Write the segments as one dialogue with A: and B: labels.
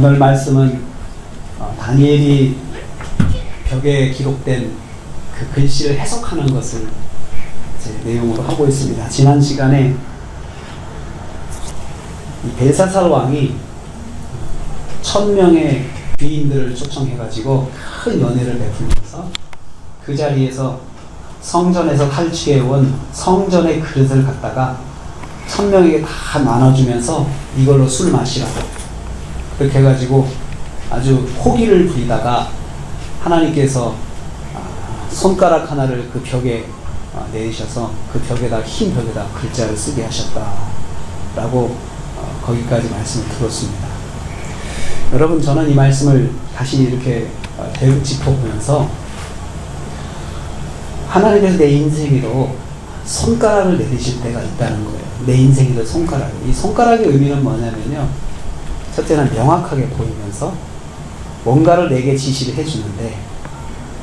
A: 오늘 말씀은 다니엘이 벽에 기록된 그 글씨를 해석하는 것을 제 내용으로 하고 있습니다. 지난 시간에 이 벨사살 왕이 1000명의 귀인들을 초청해가지고 큰 연회를 베풀면서 그 자리에서 성전에서 탈취해온 성전의 그릇을 갖다가 1000명에게 다 나눠주면서 이걸로 술 마시라고 그렇게 해가지고 아주 호기를 부리다가 하나님께서 손가락 하나를 그 벽에 내리셔서 그 벽에다 흰 벽에다 글자를 쓰게 하셨다라고 거기까지 말씀을 들었습니다. 여러분, 저는 이 말씀을 다시 이렇게 짚어보면서 하나님께서 내 인생에도 손가락을 내리실 때가 있다는 거예요. 내 인생에도 손가락. 이 손가락의 의미는 뭐냐면요, 첫째는 명확하게 보이면서 뭔가를 내게 지시를 해주는데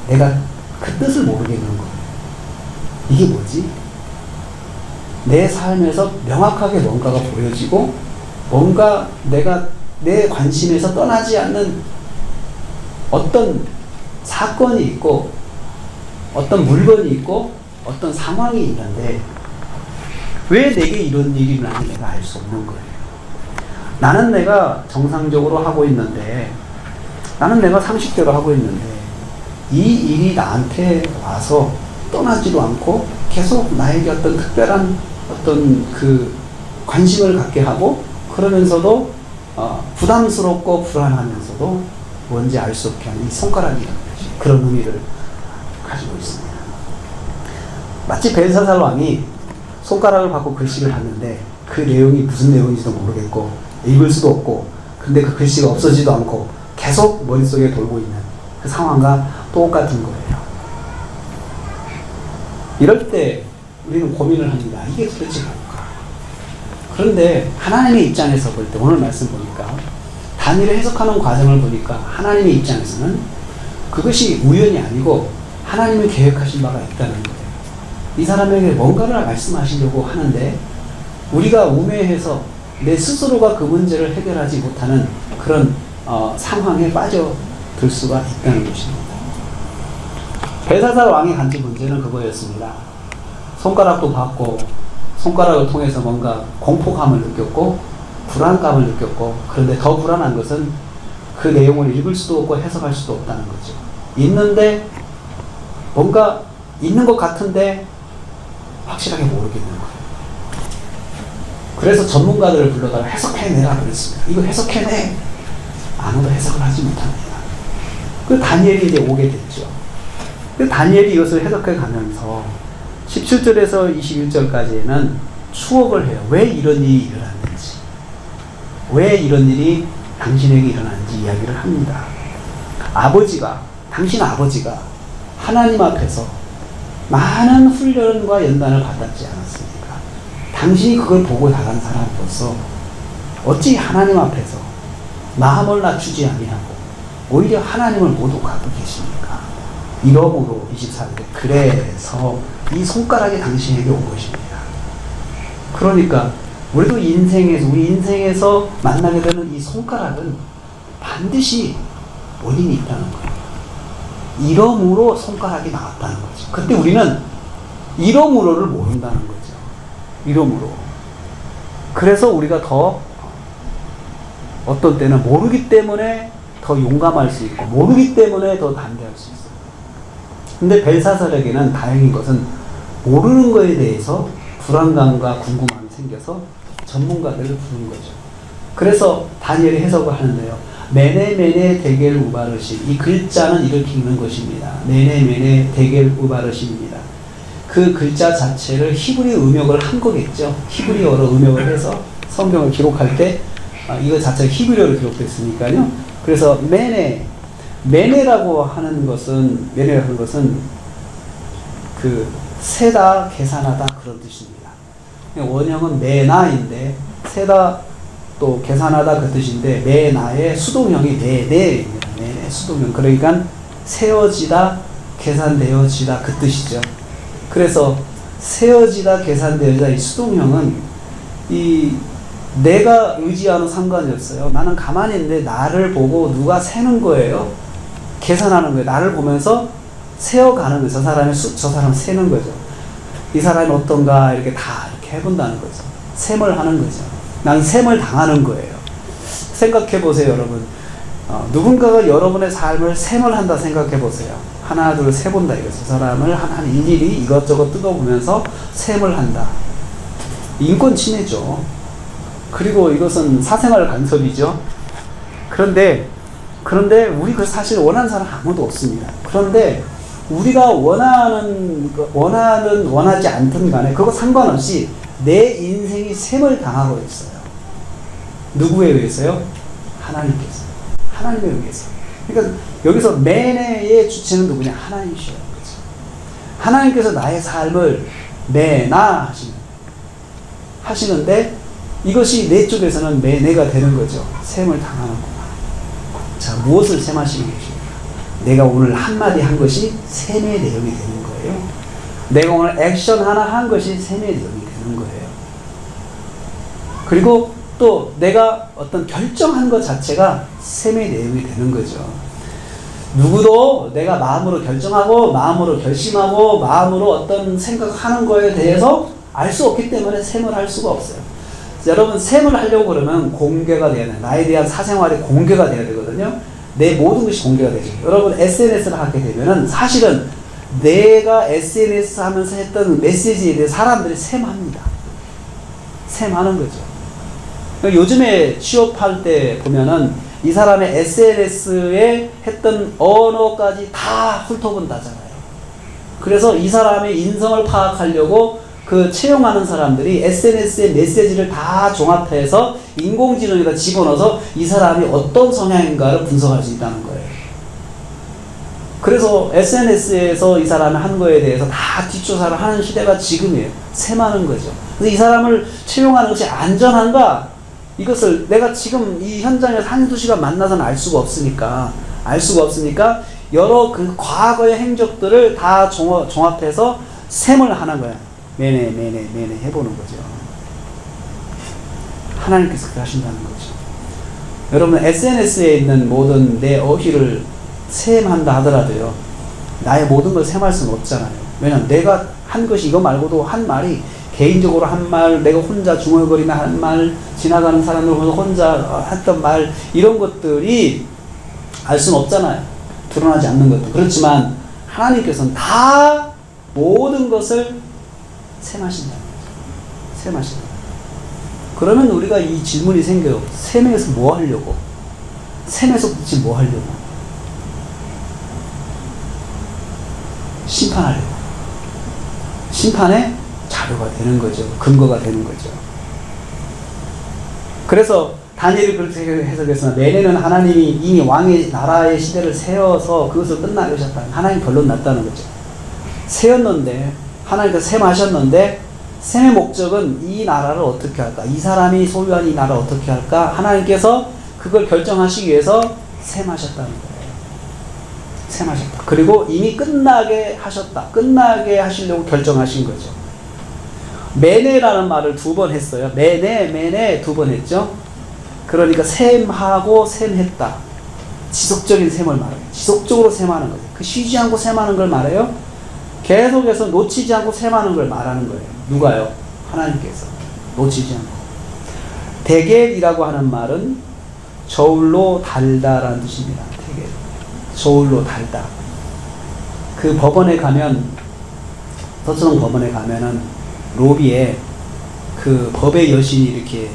A: 내가 그 뜻을 모르겠는 거예요. 이게 뭐지? 내 삶에서 명확하게 뭔가가 보여지고 뭔가 내가 내 관심에서 떠나지 않는 어떤 사건이 있고 어떤 물건이 있고 어떤 상황이 있는데 왜 내게 이런 일이 일어나는지 내가 알 수 없는 거예요. 나는 내가 정상적으로 하고 있는데, 나는 내가 상식대로 하고 있는데 이 일이 나한테 와서 떠나지도 않고 계속 나에게 어떤 특별한 어떤 그 관심을 갖게 하고, 그러면서도 부담스럽고 불안하면서도 뭔지 알 수 없게 하는 이 손가락이라는 것이 그런 의미를 가지고 있습니다. 마치 벨사살 왕이 손가락을 받고 글씨를 봤는데 그 내용이 무슨 내용인지도 모르겠고 읽을 수도 없고, 근데 그 글씨가 없어지도 않고 계속 머릿속에 돌고 있는 그 상황과 똑같은 거예요. 이럴 때 우리는 고민을 합니다. 이게 도대체 뭘까? 그런데 하나님의 입장에서 볼 때, 오늘 말씀 보니까 다니엘을 해석하는 과정을 보니까 하나님의 입장에서는 그것이 우연이 아니고 하나님이 계획하신 바가 있다는 거예요. 이 사람에게 뭔가를 말씀하시려고 하는데 우리가 우매해서 내 스스로가 그 문제를 해결하지 못하는 그런 상황에 빠져들 수가 있다는 것입니다. 벨사살 왕이 간지 문제는 그거였습니다. 손가락도 받고 손가락을 통해서 뭔가 공포감을 느꼈고 불안감을 느꼈고, 그런데 더 불안한 것은 그 내용을 읽을 수도 없고 해석할 수도 없다는 거죠. 있는데 뭔가 있는 것 같은데 확실하게 모르겠는 거예요. 그래서 전문가들을 불러다가 해석해내라 그랬습니다. 이거 해석해내! 아무도 해석을 하지 못합니다. 그 다니엘이 이제 오게 됐죠. 그 다니엘이 이것을 해석해 가면서 17절에서 21절까지는 추억을 해요. 왜 이런 일이 일어났는지, 왜 이런 일이 당신에게 일어났는지 이야기를 합니다. 당신 아버지가 하나님 앞에서 많은 훈련과 연단을 받았지 않았습니까? 당신이 그걸 보고 나간 사람으로서 어찌 하나님 앞에서 마음을 낮추지 아니하고 오히려 하나님을 모독하고 계십니까? 이러므로 24절에 그래서 이 손가락이 당신에게 온 것입니다. 그러니까 우리 인생에서 만나게 되는 이 손가락은 반드시 원인이 있다는 거예요. 이러므로 손가락이 나왔다는 거죠. 근데 우리는 이러므로를 모른다는 거죠. 이러므로. 그래서 우리가 더 어떤 때는 모르기 때문에 더 용감할 수 있고 모르기 때문에 더 담대할 수 있어요. 근데 벨사살에게는 다행인 것은 모르는 거에 대해서 불안감과 궁금함이 생겨서 전문가들을 부른 거죠. 그래서 다니엘이 해석을 하는데요. 메네메네 데겔 우바르신, 이 글자는 이렇게 읽는 것입니다. 메네메네 데겔 우바르신입니다. 그 글자 자체를 히브리 음역을 한 거겠죠. 히브리어로 음역을 해서 성경을 기록할 때 이거 자체가 히브리어로 기록됐으니까요. 그래서 메네라고 하는 것은 그 세다, 계산하다 그런 뜻입니다. 원형은 메나인데 세다 또 계산하다 그 뜻인데, 메나의 수동형이 메네입니다. 메네 수동형. 그러니까 세워지다, 계산되어지다 그 뜻이죠. 그래서 세워지다, 계산되어지다 이 수동형은 이 내가 의지하는 상관이 없어요. 나는 가만히 있는데 나를 보고 누가 세는 거예요. 계산하는 거예요. 나를 보면서 세어가는 거예요. 저 사람 세는 거죠. 이 사람이 어떤가 이렇게 다 이렇게 해본다는 거죠. 셈을 하는 거죠. 난 셈을 당하는 거예요. 생각해 보세요, 여러분. 누군가가 여러분의 삶을 셈을 한다 생각해 보세요. 하나, 둘, 세 본다 이거죠. 저 사람을 한 일일이 이것저것 뜯어보면서 셈을 한다. 인권 침해죠. 그리고 이것은 사생활 간섭이죠. 그런데 우리 그 사실 원하는 사람 아무도 없습니다. 그런데 우리가 원하지 않든 간에 그거 상관없이 내 인생이 셈을 당하고 있어요. 누구에 의해서요? 하나님께서. 하나님에 의해서. 그러니까 여기서 매내의 주체는 누구냐? 하나님이셔요. 그렇죠? 하나님께서 나의 삶을 매나 하시는데 이것이 내 쪽에서는 매내가 되는 거죠. 셈을 당하는구나. 자, 무엇을 셈하시는 것입니까? 내가 오늘 한마디 한 것이 셈의 내용이 되는 거예요. 내가 오늘 액션 하나 한 것이 셈의 내용이 되는 거예요. 그리고 또 내가 어떤 결정한 것 자체가 셈의 내용이 되는 거죠. 누구도 내가 마음으로 결정하고 마음으로 결심하고 마음으로 어떤 생각하는 거에 대해서 알 수 없기 때문에 셈을 할 수가 없어요. 여러분, 셈을 하려고 그러면 공개가 돼야 돼요. 나에 대한 사생활이 공개가 돼야 되거든요. 내 모든 것이 공개가 되죠. 여러분, SNS를 하게 되면은 사실은 내가 SNS 하면서 했던 메시지에 대해 사람들이 셈합니다. 셈하는 거죠. 요즘에 취업할 때 보면은 이 사람의 SNS에 했던 언어까지 다 훑어본다잖아요. 그래서 이 사람의 인성을 파악하려고 그 채용하는 사람들이 SNS의 메시지를 다 종합해서 인공지능에다 집어넣어서 이 사람이 어떤 성향인가를 분석할 수 있다는 거예요. 그래서 SNS에서 이 사람이 한 거에 대해서 다 뒷조사를 하는 시대가 지금이에요. 셈하는 거죠. 그래서 이 사람을 채용하는 것이 안전한가? 이것을 내가 지금 이 현장에서 한두 시간 만나서는 알 수가 없으니까 여러 그 과거의 행적들을 다 종합해서 셈을 하는 거야. 매네 해보는 거죠. 하나님께서 그렇게 하신다는 거죠. 여러분, SNS에 있는 모든 내 어휘를 셈한다 하더라도요, 나의 모든 걸 셈할 수는 없잖아요. 왜냐면 내가 한 것이 이거 말고도 한 말이 개인적으로 한 말, 내가 혼자 중얼거리며 한 말, 지나가는 사람들 혼자 했던 말, 이런 것들이 알 수는 없잖아요. 드러나지 않는 것도. 그렇지만 하나님께서는 다 모든 것을 셈하신다는 거죠. 셈하신다. 그러면 우리가 이 질문이 생겨요. 셈에서 뭐 하려고? 셈에서 도대체 뭐 하려고? 심판하려고. 심판의 자료가 되는 거죠. 근거가 되는 거죠. 그래서 다니엘이 그렇게 해석했으나 매네는 하나님이 이미 왕의 나라의 시대를 세워서 그것을 끝나게 하셨다. 하나님 결론 났다는 거죠. 세웠는데 하나님께서 셈하셨는데 셈의 목적은 이 나라를 어떻게 할까? 이 사람이 소유한 이 나라를 어떻게 할까? 하나님께서 그걸 결정하시기 위해서 셈하셨다는 거예요. 셈하셨다. 그리고 이미 끝나게 하셨다. 끝나게 하시려고 결정하신 거죠. 매네라는 말을 2번 했어요. 매네 2번 했죠. 그러니까 셈하고 셈했다. 지속적인 셈을 말해요. 지속적으로 셈하는 거죠. 그 쉬지 않고 셈하는 걸 말해요. 계속해서 놓치지 않고 셈하는 걸 말하는 거예요. 누가요? 하나님께서. 놓치지 않고. 대겔이라고 하는 말은 저울로 달다라는 뜻입니다. 대겔. 저울로 달다. 그 법원에 가면, 서초동 법원에 가면은 로비에 그 법의 여신이 이렇게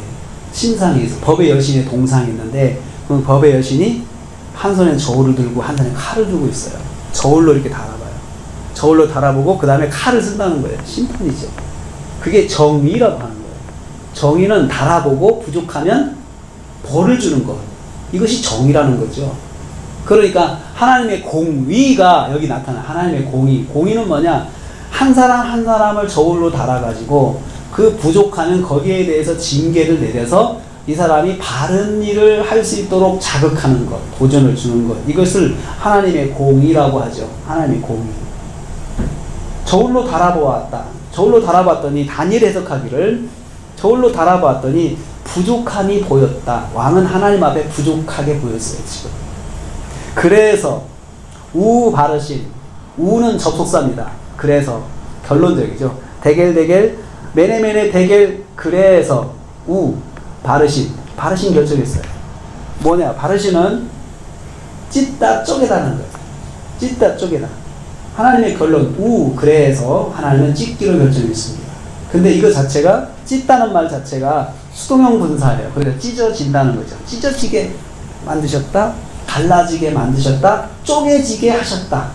A: 신상이 있어. 법의 여신의 동상이 있는데 그 법의 여신이 한 손에 저울을 들고 한 손에 칼을 들고 있어요. 저울로 이렇게 달아봐요. 저울로 달아보고 그 다음에 칼을 쓴다는 거예요. 심판이죠. 그게 정의라고 하는 거예요. 정의는 달아보고 부족하면 벌을 주는 것. 이것이 정의라는 거죠. 그러니까 하나님의 공의가 여기 나타나. 하나님의 공의. 공의는 뭐냐? 한 사람 한 사람을 저울로 달아가지고 그 부족하면 거기에 대해서 징계를 내려서 이 사람이 바른 일을 할 수 있도록 자극하는 것, 도전을 주는 것. 이것을 하나님의 공의라고 하죠. 하나님의 공의. 저울로 달아보았다. 저울로 달아봤더니 다니엘 해석하기를 저울로 달아봤더니 부족함이 보였다. 왕은 하나님 앞에 부족하게 보였어요, 지금. 그래서 우 바르신, 우는 접속사입니다. 그래서 결론적이죠. 대겔 메네메네 대겔 그래서 우 바르신 결정했어요. 뭐냐? 바르신은 찢다 쪼개다는 거예요. 찢다 쪼개다. 하나님의 결론 우 그래서 하나님은 찢기로 결정했습니다. 근데 이거 자체가 찢다는 말 자체가 수동형 분사예요. 그러니까 찢어진다는 거죠. 찢어지게 만드셨다, 갈라지게 만드셨다, 쪼개지게 하셨다.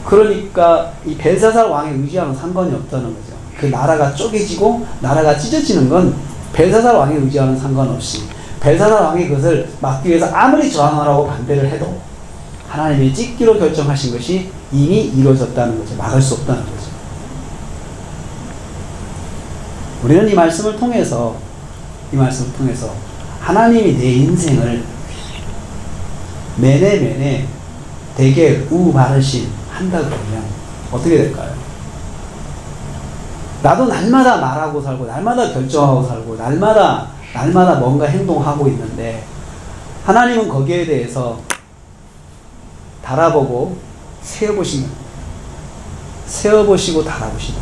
A: 그러니까 이 벨사살 왕의 의지와는 상관이 없다는 거죠. 그 나라가 쪼개지고 나라가 찢어지는 건 벨사살 왕의 의지와는 상관없이 벨사살 왕이 그것을 막기 위해서 아무리 저항하라고 반대를 해도 하나님이 찢기로 결정하신 것이 이미 이루어졌다는 거죠. 막을 수 없다는 거죠. 우리는 이 말씀을 통해서 하나님이 내 인생을 매네 되게 우 바르신 한다 그러면 어떻게 될까요? 나도 날마다 말하고 살고 날마다 결정하고 살고 날마다 뭔가 행동하고 있는데 하나님은 거기에 대해서 달아보고 세어보시고 달아보신다.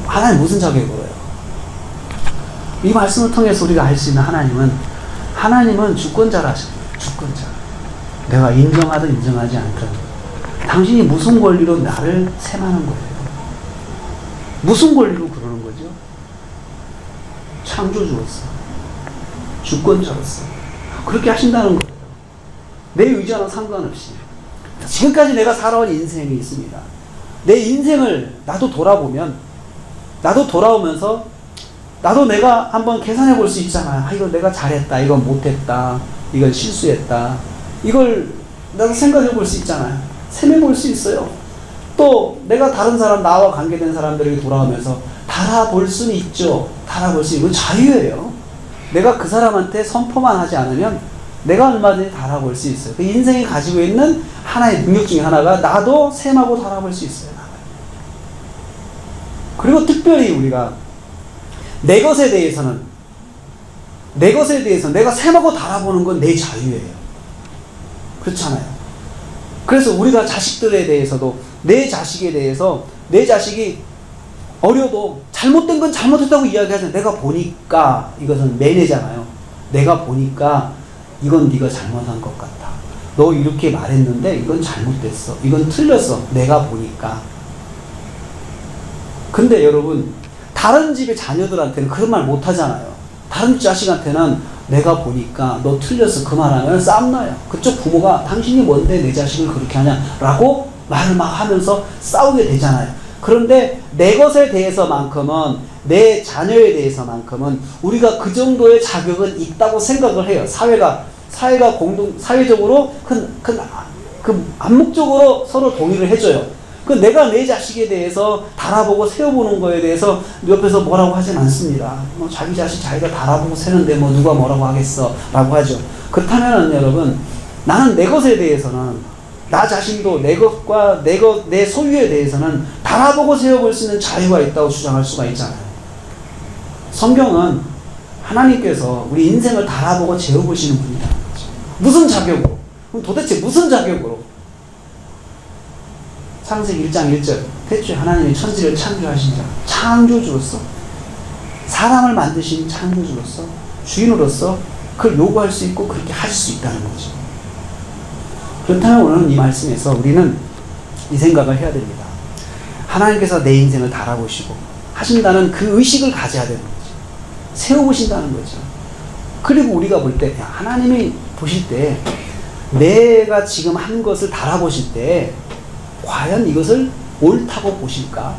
A: 하나님 무슨 자격으로요? 이 말씀을 통해서 우리가 알 수 있는 하나님은 주권자라 하셨어요. 주권자. 내가 인정하든 인정하지 않든 당신이 무슨 권리로 나를 셈하는 거예요? 무슨 권리로 그러는 거죠? 창조주로서 주권자로서 그렇게 하신다는 거예요. 내 의지와는 상관없이 지금까지 내가 살아온 인생이 있습니다. 내 인생을 나도 돌아오면서 나도 내가 한번 계산해 볼 수 있잖아요. 이걸 내가 잘했다, 이건 못했다, 이걸 실수했다, 이걸 나도 생각해 볼 수 있잖아요. 셈해 볼 수 있어요. 또 내가 다른 사람, 나와 관계된 사람들에게 돌아오면서 달아볼 수는 있죠. 달아볼 수 있고 자유예요. 내가 그 사람한테 선포만 하지 않으면 내가 얼마든지 달아볼 수 있어요. 그 인생이 가지고 있는 하나의 능력 중에 하나가 나도 셈하고 달아볼 수 있어요. 그리고 특별히 우리가 내 것에 대해서는 내가 셈하고 달아보는 건 내 자유예요. 그렇잖아요. 그래서 우리가 자식들에 대해서도 내 자식에 대해서 내 자식이 어려도 잘못된 건 잘못했다고 이야기하잖아요. 내가 보니까 이것은 매네잖아요. 내가 보니까 이건 네가 잘못한 것 같아. 너 이렇게 말했는데 이건 잘못됐어. 이건 틀렸어. 내가 보니까. 근데 여러분 다른 집의 자녀들한테는 그런 말 못하잖아요. 다른 자식한테는 내가 보니까 너 틀렸어 그 말하면 싸움나요. 그쪽 부모가 당신이 뭔데 내 자식을 그렇게 하냐라고 말을 막 하면서 싸우게 되잖아요. 그런데 내 것에 대해서만큼은 내 자녀에 대해서만큼은 우리가 그 정도의 자격은 있다고 생각을 해요. 사회적으로 암묵적으로 서로 동의를 해줘요. 내가 내 자식에 대해서 달아보고 세워보는 거에 대해서 옆에서 뭐라고 하진 않습니다. 자기 자식 자기가 달아보고 세는데 누가 뭐라고 하겠어 라고 하죠. 그렇다면 여러분 나는 내 것에 대해서는 나 자신도 내 것과 내 소유에 대해서는 달아보고 세워볼 수 있는 자유가 있다고 주장할 수가 있잖아요. 성경은 하나님께서 우리 인생을 달아보고 재어보시는 분이라는 거죠. 무슨 자격으로? 그럼 도대체 무슨 자격으로? 창세기 1장 1절 태초에 하나님이 천지를 창조하신 자, 창조주로서 사람을 만드신 창조주로서 주인으로서 그걸 요구할 수 있고 그렇게 하실 수 있다는 거죠. 그렇다면 오늘 이 말씀에서 우리는 이 생각을 해야 됩니다. 하나님께서 내 인생을 달아보시고 하신다는 그 의식을 가져야 되는 거죠. 세워보신다는 거죠. 그리고 우리가 볼 때 하나님이 보실 때 내가 지금 한 것을 달아보실 때 과연 이것을 옳다고 보실까?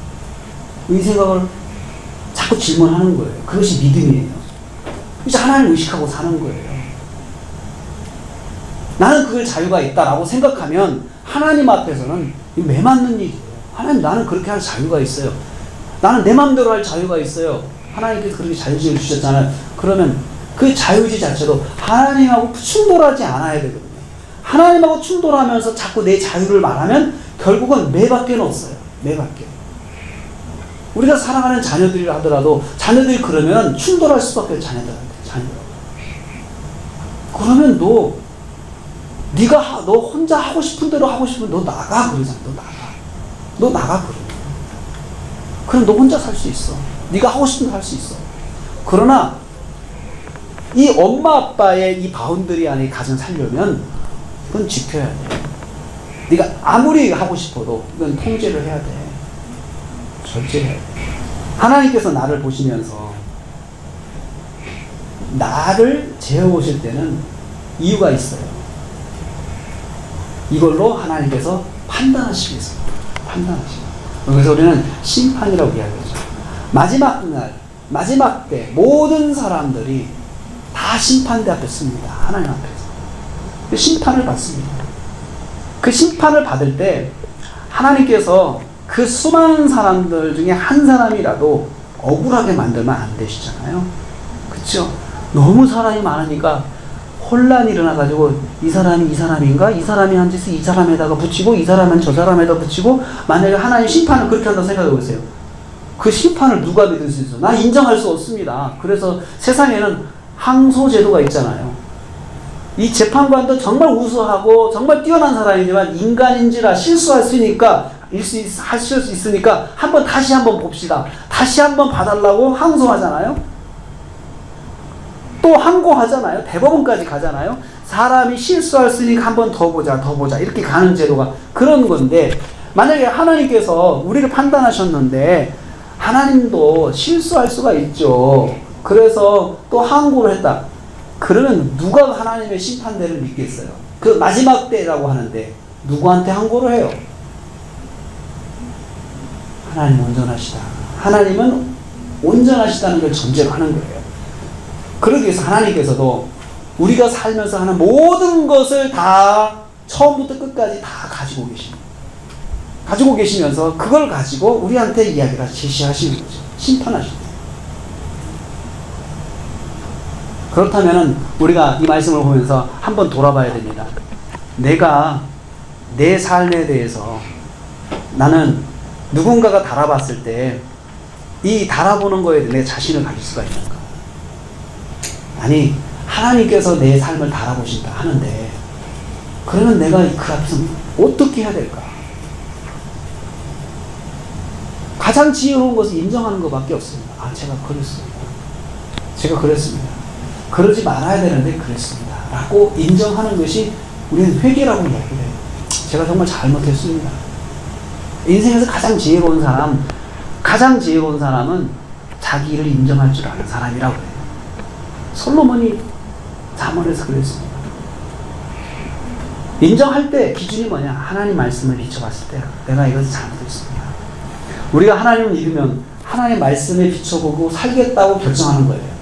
A: 이 생각을 자꾸 질문하는 거예요. 그것이 믿음이에요. 이제 하나님을 의식하고 사는 거예요. 나는 그걸 자유가 있다라고 생각하면 하나님 앞에서는 왜 맞는 일이에요? 하나님 나는 그렇게 할 자유가 있어요. 나는 내 마음대로 할 자유가 있어요. 하나님께서 그렇게 자유의지를 주셨잖아요. 그러면 그 자유의지 자체도 하나님하고 충돌하지 않아야 되거든요. 하나님하고 충돌하면서 자꾸 내 자유를 말하면 결국은 매밖에 없어요. 매밖에. 우리가 사랑하는 자녀들이라 하더라도 자녀들이 그러면 충돌할 수밖에 없어요. 자녀들. 그러면 너 혼자 하고 싶은 대로 하고 싶으면 너 나가 그러잖아. 너 나가 그래. 그럼 너 혼자 살 수 있어. 네가 하고 싶은 대로 할 수 있어. 그러나 이 엄마 아빠의 이 바운더리 안에 가정 살려면 그건 지켜야 돼. 네가 아무리 하고 싶어도 이건 통제를 해야 돼. 절제해야 돼. 하나님께서 나를 보시면서 나를 재어보실 때는 이유가 있어요. 이걸로 하나님께서 판단하시기 위해서. 그래서 우리는 심판이라고 이야기하죠. 마지막 때 모든 사람들이 다 심판대 앞에 씁니다. 하나님 앞에서. 심판을 받습니다. 그 심판을 받을 때 하나님께서 그 수많은 사람들 중에 한 사람이라도 억울하게 만들면 안 되시잖아요. 그렇죠? 너무 사람이 많으니까 혼란이 일어나가지고 이 사람이 이 사람인가? 이 사람이 한 짓을 이 사람에다가 붙이고 이 사람은 저 사람에다 붙이고 만약에 하나님 심판을 그렇게 한다고 생각해 보세요. 그 심판을 누가 믿을 수 있어요? 나 인정할 수 없습니다. 그래서 세상에는 항소제도가 있잖아요. 이 재판관도 정말 우수하고 정말 뛰어난 사람이지만 인간인지라 실수할 수 있으니까 다시 한번 봅시다. 다시 한번 봐달라고 항소하잖아요. 또 항고하잖아요. 대법원까지 가잖아요. 사람이 실수할 수 있으니까 한 번 더 보자 이렇게 가는 제도가 그런 건데, 만약에 하나님께서 우리를 판단하셨는데 하나님도 실수할 수가 있죠. 그래서 또 항고를 했다. 그러면 누가 하나님의 심판대를 믿겠어요? 그 마지막 때라고 하는데 누구한테 항고를 해요? 하나님 온전하시다. 하나님은 온전하시다는 걸 전제로 하는 거예요. 그러기 위해서 하나님께서도 우리가 살면서 하는 모든 것을 다 처음부터 끝까지 다 가지고 계십니다. 가지고 계시면서 그걸 가지고 우리한테 이야기를 제시하시는 거죠. 심판하시는 거예요. 그렇다면 우리가 이 말씀을 보면서 한번 돌아봐야 됩니다. 내가 내 삶에 대해서 나는 누군가가 달아봤을 때 이 달아보는 거에 대해 내 자신을 가질 수가 있는가? 아니, 하나님께서 내 삶을 달아보신다 하는데 그러면 내가 그 앞에서 어떻게 해야 될까? 가장 지혜로운 것은 인정하는 것밖에 없습니다. 제가 그랬습니다. 그러지 말아야 되는데 그랬습니다. 라고 인정하는 것이 우리는 회개라고 이야기를 해요. 제가 정말 잘못했습니다. 인생에서 가장 지혜로운 사람은 자기 일을 인정할 줄 아는 사람이라고 해요. 솔로몬이 잠언에서 그랬습니다. 인정할 때 기준이 뭐냐? 하나님 말씀을 비춰봤을 때 내가 이것을 잘못했습니다. 우리가 하나님을 믿으면 하나님 말씀에 비춰보고 살겠다고 결정하는 거예요.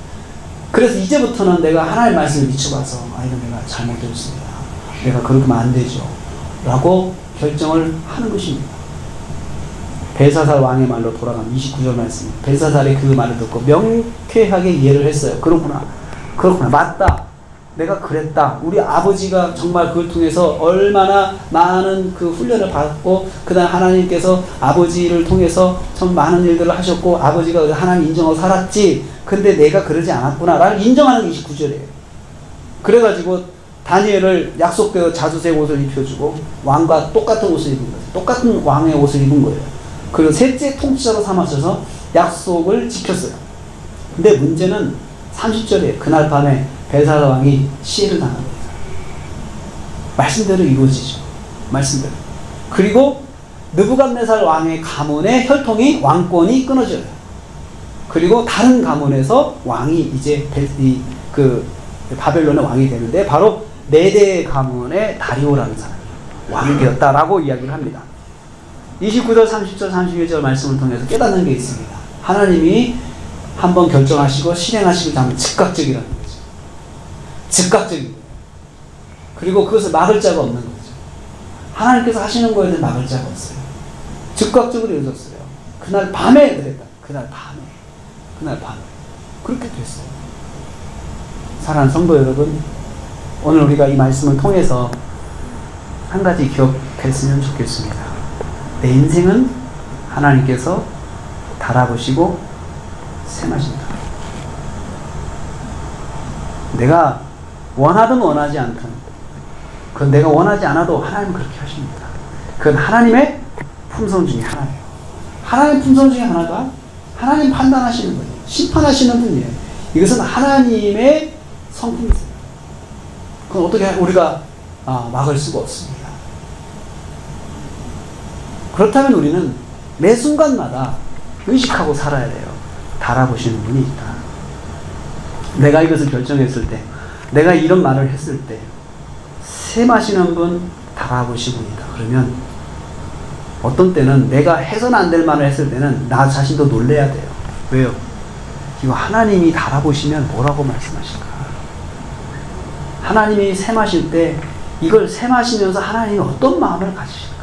A: 그래서 이제부터는 내가 하나님 말씀을 비춰봐서 이건 내가 잘못했습니다. 내가 그렇게 하면 안 되죠. 라고 결정을 하는 것입니다. 벨사살 왕의 말로 돌아가면 29절 말씀. 벨사살이 그 말을 듣고 명쾌하게 이해를 했어요. 그렇구나. 맞다. 내가 그랬다. 우리 아버지가 정말 그걸 통해서 얼마나 많은 그 훈련을 받았고, 그 다음 하나님께서 아버지를 통해서 참 많은 일들을 하셨고, 아버지가 하나님 인정하고 살았지. 근데 내가 그러지 않았구나. 라는 인정하는 게 29절이에요. 그래가지고 다니엘을 약속대로 자주색 옷을 입혀주고, 왕과 똑같은 옷을 입은 거예요. 똑같은 왕의 옷을 입은 거예요. 그리고 셋째 통치자로 삼으셔서 약속을 지켰어요. 근데 문제는 30절에 그날 밤에 벨사살 왕이 시해를 당한 거예요. 말씀대로 이루어지죠. 말씀대로. 그리고 느부갓네살 왕의 가문의 혈통이 왕권이 끊어져요. 그리고 다른 가문에서 왕이 이제 바벨론의 왕이 되는데 바로 메대 가문의 다리오라는 사람이 왕이 되었다라고 이야기를 합니다. 29절, 30절, 31절 말씀을 통해서 깨닫는 게 있습니다. 하나님이 한번 결정하시고 실행하시고 나면 즉각적이라는 거죠. 즉각적인 거예요. 그리고 그것을 막을 자가 없는 거죠. 하나님께서 하시는 거에 대해 막을 자가 없어요. 즉각적으로 이루어졌어요. 그날 밤에 그랬다. 그날 밤에. 그렇게 됐어요. 사랑하는 성도 여러분, 오늘 우리가 이 말씀을 통해서 한 가지 기억했으면 좋겠습니다. 내 인생은 하나님께서 달아보시고 셈하신다. 내가 원하든 원하지 않든, 그건 내가 원하지 않아도 하나님은 그렇게 하십니다. 그건 하나님의 품성 중에 하나예요. 하나님 품성 중에 하나가 하나님 판단하시는 거예요. 심판하시는 분이에요. 이것은 하나님의 성품이세요. 그건 어떻게 우리가 막을 수가 없습니다. 그렇다면 우리는 매 순간마다 의식하고 살아야 돼요. 달아보시는 분이 있다. 내가 이것을 결정했을 때, 내가 이런 말을 했을 때 셈하시는 분, 달아보시는 분이다. 그러면 어떤 때는 내가 해서는 안 될 말을 했을 때는 나 자신도 놀래야 돼요. 왜요? 이거 하나님이 달아보시면 뭐라고 말씀하실까? 하나님이 셈하실 때 이걸 셈하시면서 하나님이 어떤 마음을 가지실까?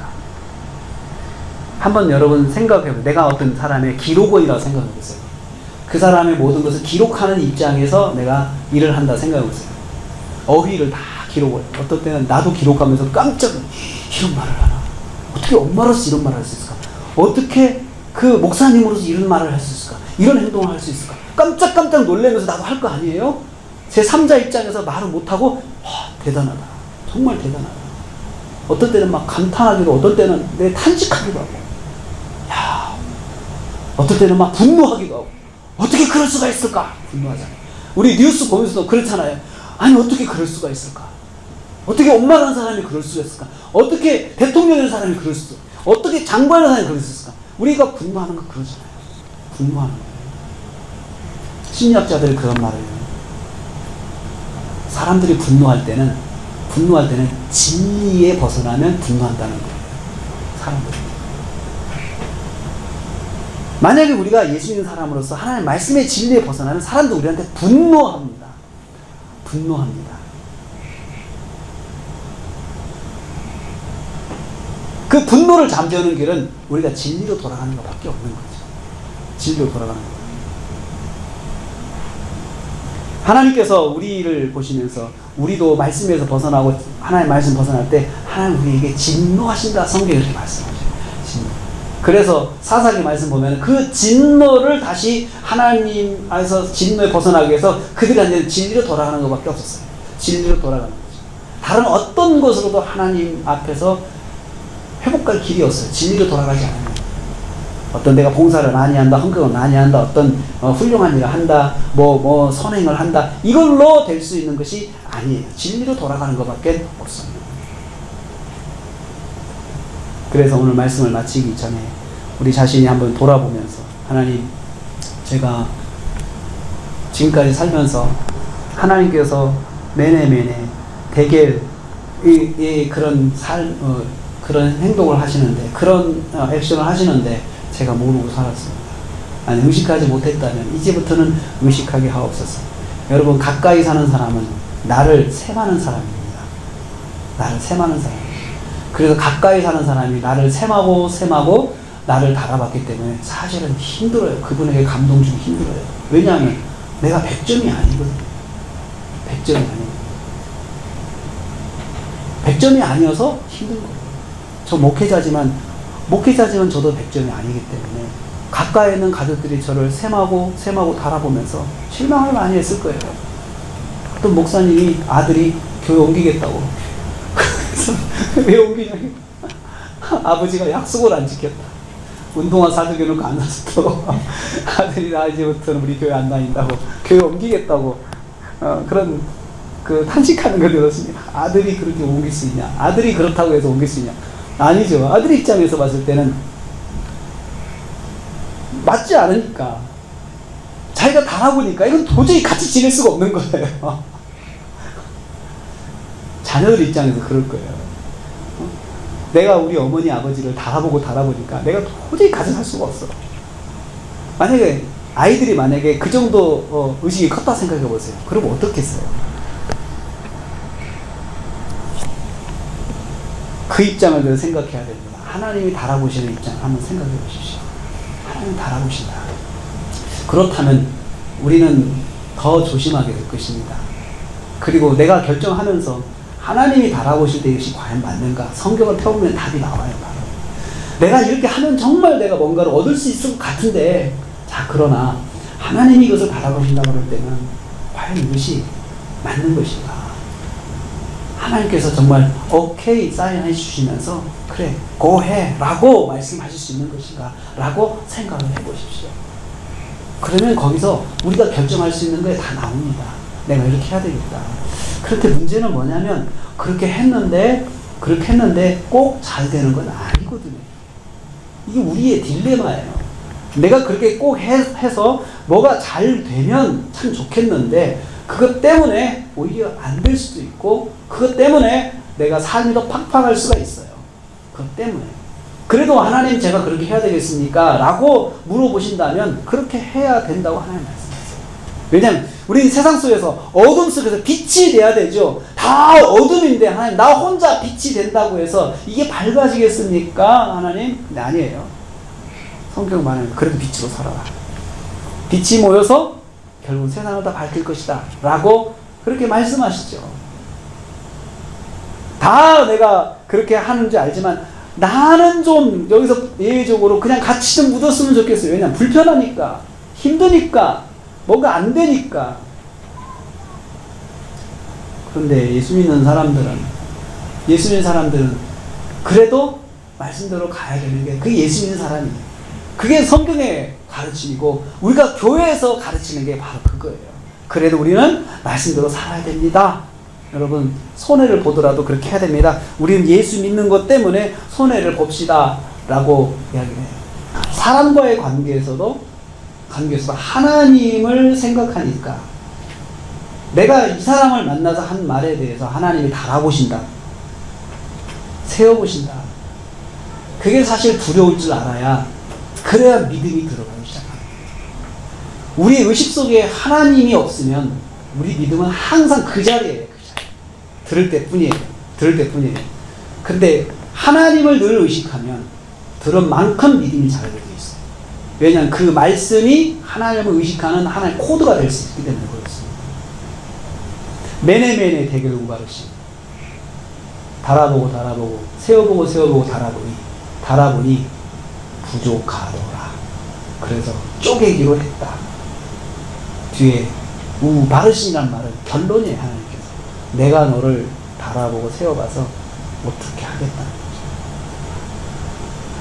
A: 한번 여러분 생각해보세요. 내가 어떤 사람의 기록원이라고 생각해보세요. 그 사람의 모든 것을 기록하는 입장에서 내가 일을 한다 생각해보세요. 어휘를 다 기록을. 어떤 때는 나도 기록하면서 깜짝 이런 말을 하나? 어떻게 엄마로서 이런 말을 할 수 있을까? 어떻게 그 목사님으로서 이런 말을 할 수 있을까? 이런 행동을 할 수 있을까? 깜짝깜짝 놀라면서 나도 할 거 아니에요? 제 3자 입장에서 말을 못하고 대단하다. 정말 대단하다. 어떤 때는 막 감탄하기도, 어떤 때는 내 탄식하기도 하고, 야, 어떤 때는 막 분노하기도 하고, 어떻게 그럴 수가 있을까? 분노하잖아요. 우리 뉴스 보면서도 그렇잖아요. 아니 어떻게 그럴 수가 있을까? 어떻게 엄마라는 사람이 그럴 수가 있을까? 어떻게 대통령이라는 사람이 그럴 수 있을까? 어떻게 장관이라는 사람이 그럴 수 있을까? 우리가 분노하는 거 그러잖아요. 분노하는 거예요. 심리학자들이 그런 말을 해요. 사람들이 분노할 때는 진리에 벗어나면 분노한다는 거예요. 사람들이. 만약에 우리가 예수 믿는 사람으로서 하나님의 말씀의 진리에 벗어나면 사람도 우리한테 분노합니다. 분노합니다. 그 분노를 잠재우는 길은 우리가 진리로 돌아가는 것밖에 없는 거죠. 진리로 돌아가는 거예요. 하나님께서 우리를 보시면서 우리도 말씀에서 벗어나고 하나님의 말씀 벗어날 때 하나님 우리에게 진노하신다. 성경에 이렇게 말씀하셔요. 진노. 그래서 사사기 말씀 보면 그 진노를 다시 하나님 안에서 진노에 벗어나기 위해서 그들한테 진리로 돌아가는 것밖에 없었어요. 진리로 돌아가는 거죠. 다른 어떤 것으로도 하나님 앞에서 회복할 길이 없어요. 진리로 돌아가지 않아요. 어떤 내가 봉사를 많이 한다, 헌금을 많이 한다, 어떤 훌륭한 일을 한다, 선행을 한다, 이걸로 될 수 있는 것이 아니에요. 진리로 돌아가는 것밖에 없습니다. 그래서 오늘 말씀을 마치기 전에 우리 자신이 한번 돌아보면서, 하나님, 제가 지금까지 살면서 하나님께서 매年대개 그런 그런 행동을 하시는데, 그런 액션을 하시는데 제가 모르고 살았습니다. 아니, 의식하지 못했다면 이제부터는 의식하게 하옵소서. 여러분, 가까이 사는 사람은 나를 셈하는 사람입니다. 나를 셈하는 사람. 그래서 가까이 사는 사람이 나를 셈하고 나를 달아봤기 때문에 사실은 힘들어요. 그분에게 감동 주기 힘들어요. 왜냐하면 내가 100점이 아니거든요. 100점이 아니에요. 100점이 아니어서 힘든 거예요. 저 목회자지만 저도 100점이 아니기 때문에 가까이 있는 가족들이 저를 셈하고 달아보면서 실망을 많이 했을 거예요. 어떤 목사님이 아들이 교회 옮기겠다고. 그래서 왜 옮기냐고. 아버지가 약속을 안 지켰다. 운동화 사주겨놓고 안 샀어. 아들이 나 이제부터는 우리 교회 안 다닌다고, 교회 옮기겠다고, 그런 탄식하는 걸 들었습니다. 아들이 그렇게 옮길 수 있냐? 아들이 그렇다고 해서 옮길 수 있냐? 아니죠. 아들 입장에서 봤을 때는 맞지 않으니까, 자기가 달아보니까 이건 도저히 같이 지낼 수가 없는 거예요. 자녀들 입장에서 그럴 거예요. 내가 우리 어머니 아버지를 달아보니까 내가 도저히 같이 살 수가 없어. 만약에 아이들이 그 정도 의식이 컸다 생각해 보세요. 그럼 어떻겠어요? 그 입장을 생각해야 됩니다. 하나님이 달아보시는 입장 한번 생각해 보십시오. 하나님 달아보신다. 그렇다면 우리는 더 조심하게 될 것입니다. 그리고 내가 결정하면서 하나님이 달아보실 때 이것이 과연 맞는가? 성경을 펴보면 답이 나와요. 바로. 내가 이렇게 하면 정말 내가 뭔가를 얻을 수 있을 것 같은데, 자, 그러나 하나님이 이것을 바라보신다고 그럴 때는 과연 이것이 맞는 것인가? 하나님께서 정말 오케이 사인해 주시면서 그래 고해 라고 말씀하실 수 있는 것인가 라고 생각을 해보십시오. 그러면 거기서 우리가 결정할 수 있는 게 다 나옵니다. 내가 이렇게 해야 되겠다. 그런데 문제는 뭐냐면 그렇게 했는데 꼭 잘 되는 건 아니거든요. 이게 우리의 딜레마예요. 내가 그렇게 꼭 해서 뭐가 잘 되면 참 좋겠는데 그것 때문에 오히려 안 될 수도 있고 그것 때문에 내가 삶이 더 팍팍할 수가 있어요. 그것 때문에. 그래도 하나님 제가 그렇게 해야 되겠습니까? 라고 물어보신다면 그렇게 해야 된다고 하나님 말씀하세요. 왜냐하면 우리 세상 속에서 어둠 속에서 빛이 돼야 되죠. 다 어둠인데 하나님 나 혼자 빛이 된다고 해서 이게 밝아지겠습니까? 하나님? 네, 아니에요. 성경 말하는 그래도 빛으로 살아라. 빛이 모여서 결국 세상을 다 밝힐 것이다 라고 그렇게 말씀하시죠. 다 내가 그렇게 하는 줄 알지만 나는 좀 여기서 예외적으로 그냥 같이 좀 묻었으면 좋겠어요. 왜냐면 불편하니까 힘드니까 뭔가 안 되니까. 그런데 예수 믿는 사람들은 그래도 말씀대로 가야 되는 게 그게 예수 믿는 사람이에요. 그게 성경의 가르침이고 우리가 교회에서 가르치는 게 바로 그거예요. 그래도 우리는 말씀대로 살아야 됩니다. 여러분 손해를 보더라도 그렇게 해야 됩니다. 우리는 예수 믿는 것 때문에 손해를 봅시다 라고 이야기를 해요. 사람과의 관계에서도 하나님을 생각하니까 내가 이 사람을 만나서 한 말에 대해서 하나님이 달아보신다, 세워보신다. 그게 사실 두려울 줄 알아야 그래야 믿음이 들어가기 시작합니다. 우리 의식 속에 하나님이 없으면 우리 믿음은 항상 그 자리에 들을 때뿐이에요. 근데 하나님을 늘 의식하면 들은 만큼 믿음이 자라게 되어 있어요. 왜냐하면 그 말씀이 하나님을 의식하는 하나의 코드가 될 수 있기 때문에 그렇습니다. 매네매네 대결 우바르시 달아보고 세워보고 달아보니 부족하더라. 그래서 쪼개기로 했다. 뒤에 우바르시라는 말은 결론이에요. 하나님께서 내가 너를 달아보고 세워봐서 어떻게 하겠다는 거죠.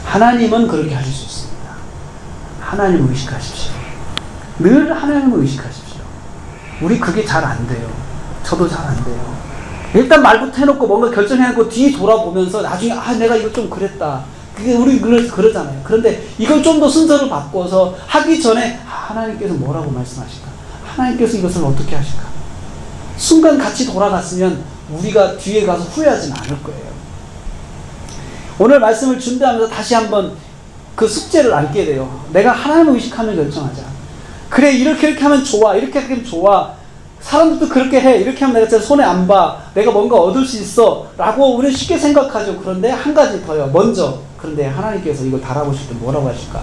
A: 하나님은 그렇게 하실 수 있습니다. 하나님을 의식하십시오. 늘 하나님을 의식하십시오. 우리 그게 잘 안 돼요. 저도 잘 안 돼요. 일단 말부터 해놓고 뭔가 결정해놓고 뒤에 돌아보면서 나중에 내가 이거 좀 그랬다. 그게 우리 그러잖아요. 그런데 이걸 좀 더 순서를 바꿔서 하기 전에 하나님께서 뭐라고 말씀하실까? 하나님께서 이것을 어떻게 하실까? 순간 같이 돌아갔으면 우리가 뒤에 가서 후회하지는 않을 거예요. 오늘 말씀을 준비하면서 다시 한번 그 숙제를 안게 돼요. 내가 하나님을 의식하면 결정하자. 그래 이렇게 하면 좋아. 이렇게 하면 좋아. 사람들도 그렇게 해. 이렇게 하면 내가 진짜 손해 안 봐. 내가 뭔가 얻을 수 있어. 라고 우리는 쉽게 생각하죠. 그런데 한 가지 더요. 먼저 그런데 하나님께서 이걸 달아보실 때 뭐라고 하실까?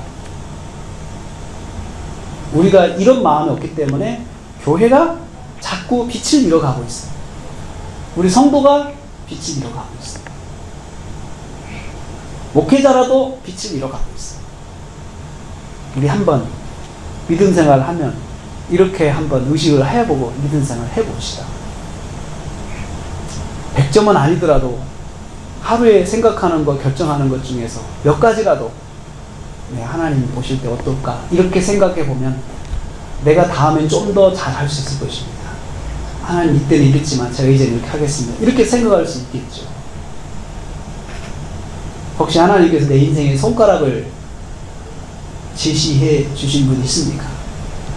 A: 우리가 이런 마음이 없기 때문에 교회가 자꾸 빛을 잃어가고 있어요. 우리 성도가 빛을 잃어가고 있어요. 목회자라도 빛을 잃어가고 있어요. 우리 한번 믿음 생활을 하면 이렇게 한번 의식을 해보고 믿음 생활을 해봅시다. 100점은 아니더라도 하루에 생각하는 것, 결정하는 것 중에서 몇 가지라도 하나님 보실 때 어떨까? 이렇게 생각해 보면 내가 다음엔 좀 더 잘할 수 있을 것입니다. 하나님 이때는 이랬지만 제가 이제 이렇게 하겠습니다. 이렇게 생각할 수 있겠죠. 혹시 하나님께서 내 인생에 손가락을 제시해 주신 분이 있습니까?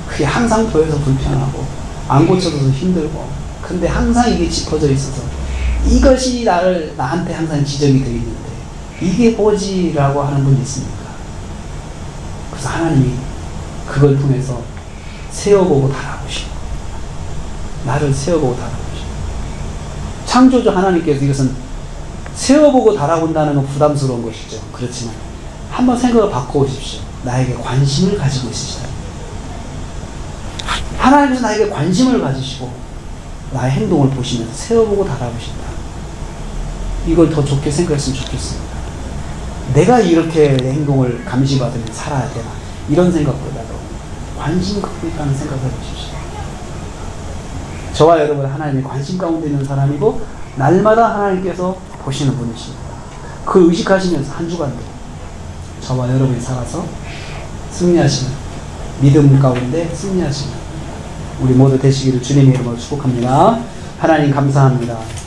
A: 그게 항상 보여서 불편하고 안 고쳐져서 힘들고 근데 항상 이게 짚어져 있어서 이것이 나한테 항상 지적이 되어 있는데 이게 뭐지? 라고 하는 분이 있습니까? 그래서 하나님이 그걸 통해서 세워보고 달아보시고 나를 세워보고 달아보시고 창조주 하나님께서 이것은 세워보고 달아본다는 건 부담스러운 것이죠. 그렇지만 한번 생각을 바꿔보십시오. 나에게 관심을 가지고 있으시다. 하나님께서 나에게 관심을 가지시고 나의 행동을 보시면서 세워보고 달아보신다. 이걸 더 좋게 생각했으면 좋겠습니다. 내가 이렇게 행동을 감시받으며 살아야 되나, 이런 생각보다도 관심 갖고 있다는 생각을 해주십시오. 저와 여러분, 하나님이 관심 가운데 있는 사람이고 날마다 하나님께서 보시는 분이십니다. 그 의식하시면서 한 주간도 저와 여러분이 살아서 승리하시는, 믿음 가운데 승리하시는 우리 모두 되시기를 주님의 이름으로 축복합니다. 하나님 감사합니다.